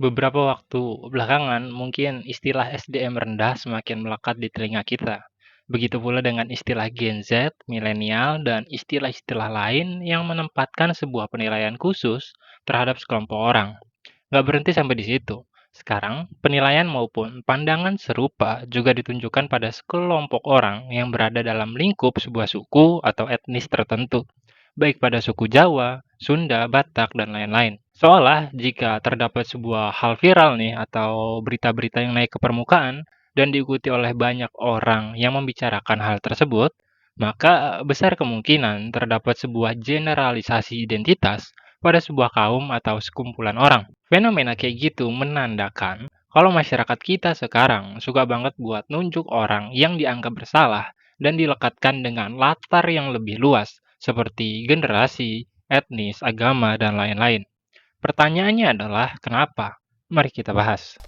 Beberapa waktu belakangan, mungkin istilah SDM rendah semakin melekat di telinga kita. Begitu pula dengan istilah Gen Z, milenial, dan istilah-istilah lain yang menempatkan sebuah penilaian khusus terhadap sekelompok orang. Nggak berhenti sampai di situ. Sekarang, penilaian maupun pandangan serupa juga ditunjukkan pada sekelompok orang yang berada dalam lingkup sebuah suku atau etnis tertentu, baik pada suku Jawa, Sunda, Batak, dan lain-lain. Seolah jika terdapat sebuah hal viral nih atau berita-berita yang naik ke permukaan dan diikuti oleh banyak orang yang membicarakan hal tersebut, maka besar kemungkinan terdapat sebuah generalisasi identitas pada sebuah kaum atau sekumpulan orang. Fenomena kayak gitu menandakan kalau masyarakat kita sekarang suka banget buat nunjuk orang yang dianggap bersalah dan dilekatkan dengan latar yang lebih luas, seperti generasi, etnis, agama, dan lain-lain. Pertanyaannya adalah kenapa? Mari kita bahas.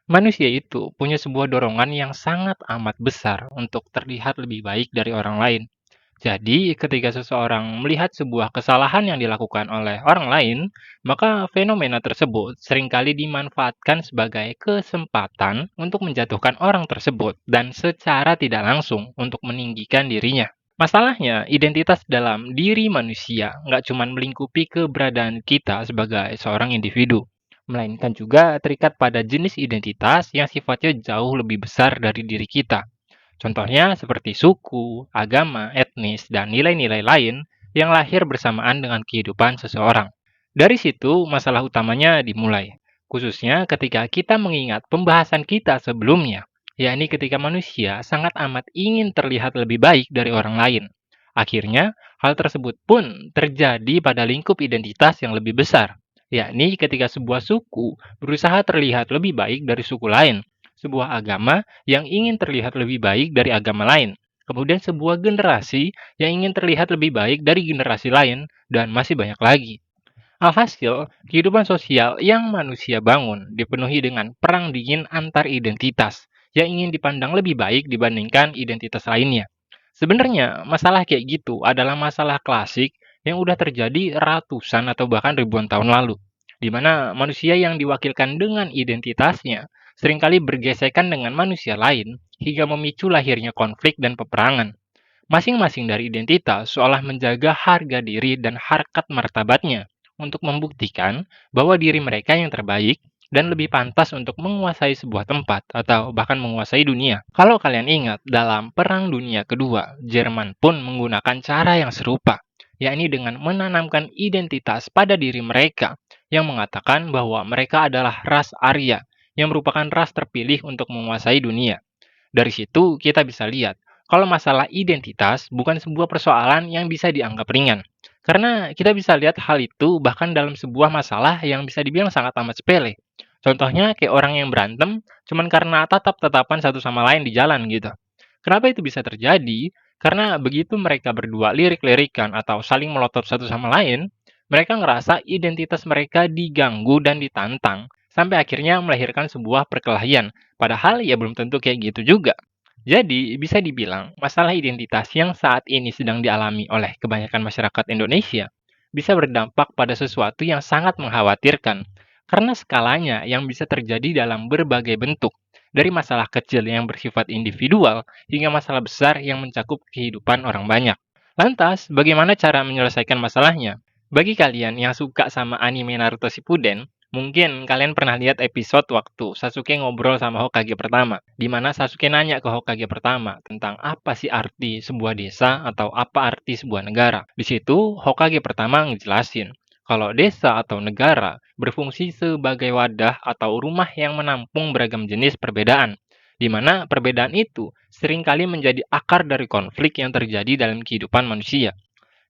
Manusia itu punya sebuah dorongan yang sangat amat besar untuk terlihat lebih baik dari orang lain. Jadi, ketika seseorang melihat sebuah kesalahan yang dilakukan oleh orang lain, maka fenomena tersebut seringkali dimanfaatkan sebagai kesempatan untuk menjatuhkan orang tersebut dan secara tidak langsung untuk meninggikan dirinya. Masalahnya, identitas dalam diri manusia nggak cuma melingkupi keberadaan kita sebagai seorang individu, melainkan juga terikat pada jenis identitas yang sifatnya jauh lebih besar dari diri kita. Contohnya seperti suku, agama, etnis, dan nilai-nilai lain yang lahir bersamaan dengan kehidupan seseorang. Dari situ, masalah utamanya dimulai, khususnya ketika kita mengingat pembahasan kita sebelumnya, yakni ketika manusia sangat amat ingin terlihat lebih baik dari orang lain. Akhirnya, hal tersebut pun terjadi pada lingkup identitas yang lebih besar, yakni ketika sebuah suku berusaha terlihat lebih baik dari suku lain, sebuah agama yang ingin terlihat lebih baik dari agama lain, kemudian sebuah generasi yang ingin terlihat lebih baik dari generasi lain, dan masih banyak lagi. Alhasil, kehidupan sosial yang manusia bangun dipenuhi dengan perang dingin antar identitas yang ingin dipandang lebih baik dibandingkan identitas lainnya. Sebenarnya, masalah kayak gitu adalah masalah klasik yang udah terjadi ratusan atau bahkan ribuan tahun lalu, di mana manusia yang diwakilkan dengan identitasnya seringkali bergesekan dengan manusia lain hingga memicu lahirnya konflik dan peperangan. Masing-masing dari identitas seolah menjaga harga diri dan harkat martabatnya untuk membuktikan bahwa diri mereka yang terbaik dan lebih pantas untuk menguasai sebuah tempat atau bahkan menguasai dunia. Kalau kalian ingat, dalam Perang Dunia Kedua, Jerman pun menggunakan cara yang serupa, yakni dengan menanamkan identitas pada diri mereka yang mengatakan bahwa mereka adalah ras Arya yang merupakan ras terpilih untuk menguasai dunia. Dari situ kita bisa lihat kalau masalah identitas bukan sebuah persoalan yang bisa dianggap ringan. Karena kita bisa lihat hal itu bahkan dalam sebuah masalah yang bisa dibilang sangat amat sepele. Contohnya kayak orang yang berantem cuman karena tatap-tatapan satu sama lain di jalan gitu. Kenapa itu bisa terjadi? Karena begitu mereka berdua lirik-lirikan atau saling melotot satu sama lain, mereka ngerasa identitas mereka diganggu dan ditantang sampai akhirnya melahirkan sebuah perkelahian. Padahal ya belum tentu kayak gitu juga. Jadi, bisa dibilang, masalah identitas yang saat ini sedang dialami oleh kebanyakan masyarakat Indonesia bisa berdampak pada sesuatu yang sangat mengkhawatirkan, karena skalanya yang bisa terjadi dalam berbagai bentuk, dari masalah kecil yang bersifat individual hingga masalah besar yang mencakup kehidupan orang banyak. Lantas, bagaimana cara menyelesaikan masalahnya? Bagi kalian yang suka sama anime Naruto Shippuden, mungkin kalian pernah lihat episode waktu Sasuke ngobrol sama Hokage pertama, di mana Sasuke nanya ke Hokage pertama tentang apa sih arti sebuah desa atau apa arti sebuah negara. Di situ, Hokage pertama ngejelasin kalau desa atau negara berfungsi sebagai wadah atau rumah yang menampung beragam jenis perbedaan, di mana perbedaan itu seringkali menjadi akar dari konflik yang terjadi dalam kehidupan manusia.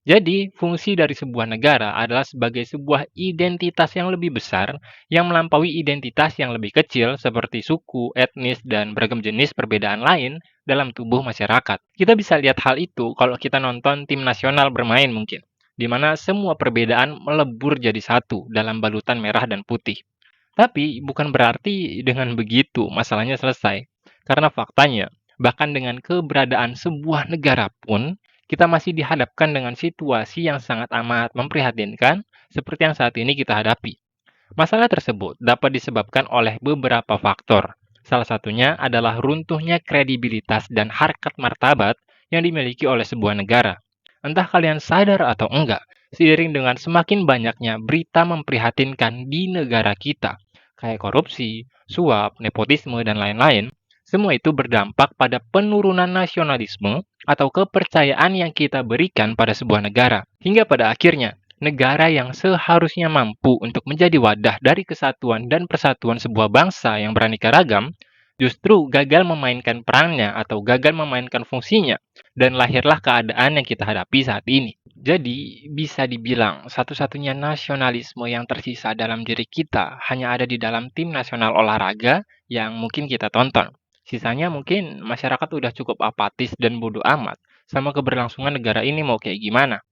Jadi, fungsi dari sebuah negara adalah sebagai sebuah identitas yang lebih besar yang melampaui identitas yang lebih kecil seperti suku, etnis, dan beragam jenis perbedaan lain dalam tubuh masyarakat. Kita bisa lihat hal itu kalau kita nonton tim nasional bermain mungkin, di mana semua perbedaan melebur jadi satu dalam balutan merah dan putih. Tapi bukan berarti dengan begitu masalahnya selesai. Karena faktanya, bahkan dengan keberadaan sebuah negara pun, kita masih dihadapkan dengan situasi yang sangat amat memprihatinkan seperti yang saat ini kita hadapi. Masalah tersebut dapat disebabkan oleh beberapa faktor. Salah satunya adalah runtuhnya kredibilitas dan harkat martabat yang dimiliki oleh sebuah negara. Entah kalian sadar atau enggak, seiring dengan semakin banyaknya berita memprihatinkan di negara kita, kayak korupsi, suap, nepotisme, dan lain-lain, semua itu berdampak pada penurunan nasionalisme atau kepercayaan yang kita berikan pada sebuah negara. Hingga pada akhirnya, negara yang seharusnya mampu untuk menjadi wadah dari kesatuan dan persatuan sebuah bangsa yang beraneka ragam, justru gagal memainkan perannya atau gagal memainkan fungsinya, dan lahirlah keadaan yang kita hadapi saat ini. Jadi, bisa dibilang satu-satunya nasionalisme yang tersisa dalam diri kita hanya ada di dalam tim nasional olahraga yang mungkin kita tonton. Sisanya mungkin masyarakat udah cukup apatis dan bodoh amat sama keberlangsungan negara ini mau kayak gimana.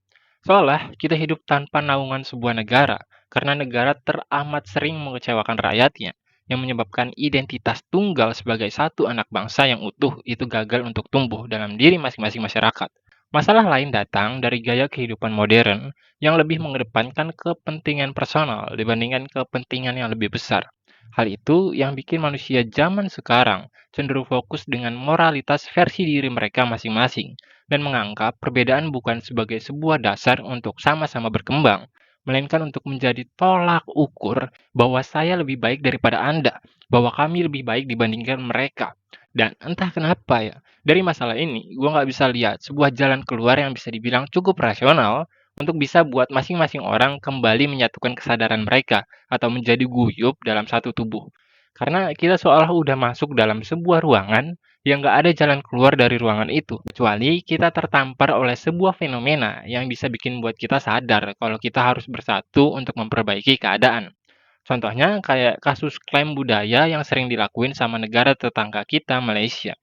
Seolah kita hidup tanpa naungan sebuah negara, karena negara teramat sering mengecewakan rakyatnya, yang menyebabkan identitas tunggal sebagai satu anak bangsa yang utuh itu gagal untuk tumbuh dalam diri masing-masing masyarakat. Masalah lain datang dari gaya kehidupan modern yang lebih mengedepankan kepentingan personal dibandingkan kepentingan yang lebih besar. Hal itu yang bikin manusia zaman sekarang cenderung fokus dengan moralitas versi diri mereka masing-masing dan menganggap perbedaan bukan sebagai sebuah dasar untuk sama-sama berkembang, melainkan untuk menjadi tolak ukur bahwa saya lebih baik daripada Anda, bahwa kami lebih baik dibandingkan mereka. Dan entah kenapa ya, dari masalah ini, gue nggak bisa lihat sebuah jalan keluar yang bisa dibilang cukup rasional untuk bisa buat masing-masing orang kembali menyatukan kesadaran mereka atau menjadi guyup dalam satu tubuh. Karena kita seolah udah masuk dalam sebuah ruangan yang nggak ada jalan keluar dari ruangan itu, kecuali kita tertampar oleh sebuah fenomena yang bisa bikin buat kita sadar kalau kita harus bersatu untuk memperbaiki keadaan. Contohnya kayak kasus klaim budaya yang sering dilakuin sama negara tetangga kita, Malaysia.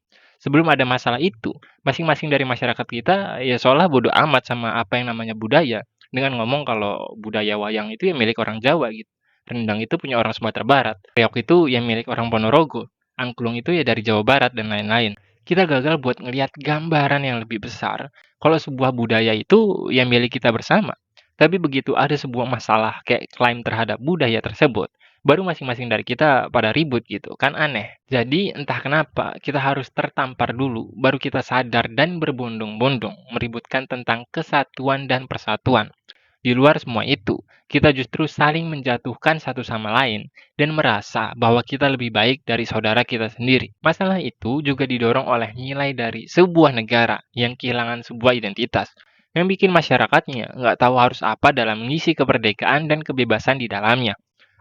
Sebelum ada masalah itu, masing-masing dari masyarakat kita ya seolah bodoh amat sama apa yang namanya budaya, dengan ngomong kalau budaya wayang itu ya milik orang Jawa gitu. Rendang itu punya orang Sumatera Barat, reok itu yang milik orang Ponorogo, angklung itu ya dari Jawa Barat dan lain-lain. Kita gagal buat ngelihat gambaran yang lebih besar kalau sebuah budaya itu ya milik kita bersama. Tapi begitu ada sebuah masalah kayak klaim terhadap budaya tersebut, baru masing-masing dari kita pada ribut gitu, kan aneh. Jadi entah kenapa kita harus tertampar dulu, baru kita sadar dan berbondong-bondong meributkan tentang kesatuan dan persatuan. Di luar semua itu, kita justru saling menjatuhkan satu sama lain dan merasa bahwa kita lebih baik dari saudara kita sendiri. Masalah itu juga didorong oleh nilai dari sebuah negara yang kehilangan sebuah identitas, yang bikin masyarakatnya nggak tahu harus apa dalam mengisi kemerdekaan dan kebebasan di dalamnya.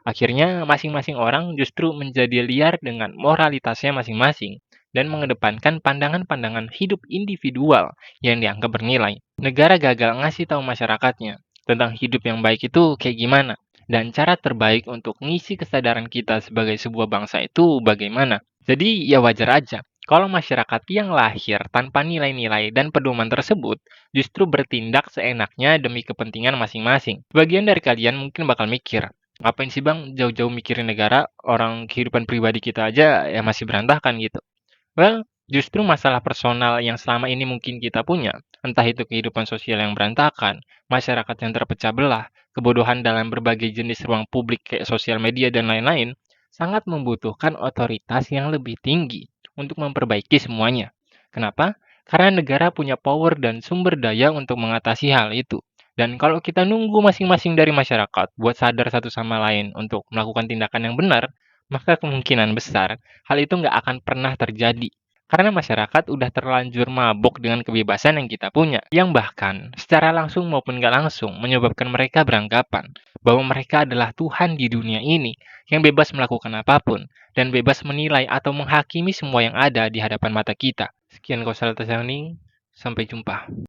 Akhirnya, masing-masing orang justru menjadi liar dengan moralitasnya masing-masing dan mengedepankan pandangan-pandangan hidup individual yang dianggap bernilai. Negara gagal ngasih tahu masyarakatnya tentang hidup yang baik itu kayak gimana, dan cara terbaik untuk ngisi kesadaran kita sebagai sebuah bangsa itu bagaimana. Jadi ya wajar aja kalau masyarakat yang lahir tanpa nilai-nilai dan pedoman tersebut justru bertindak seenaknya demi kepentingan masing-masing. Sebagian dari kalian mungkin bakal mikir, ngapain sih bang jauh-jauh mikirin negara, orang kehidupan pribadi kita aja ya masih berantakan gitu. Well, justru masalah personal yang selama ini mungkin kita punya, entah itu kehidupan sosial yang berantakan, masyarakat yang terpecah belah, kebodohan dalam berbagai jenis ruang publik kayak sosial media dan lain-lain, sangat membutuhkan otoritas yang lebih tinggi untuk memperbaiki semuanya. Kenapa? Karena negara punya power dan sumber daya untuk mengatasi hal itu. Dan kalau kita nunggu masing-masing dari masyarakat buat sadar satu sama lain untuk melakukan tindakan yang benar, maka kemungkinan besar hal itu nggak akan pernah terjadi. Karena masyarakat udah terlanjur mabuk dengan kebebasan yang kita punya, yang bahkan secara langsung maupun nggak langsung menyebabkan mereka beranggapan bahwa mereka adalah Tuhan di dunia ini yang bebas melakukan apapun dan bebas menilai atau menghakimi semua yang ada di hadapan mata kita. Sekian Kausal Tasani, sampai jumpa.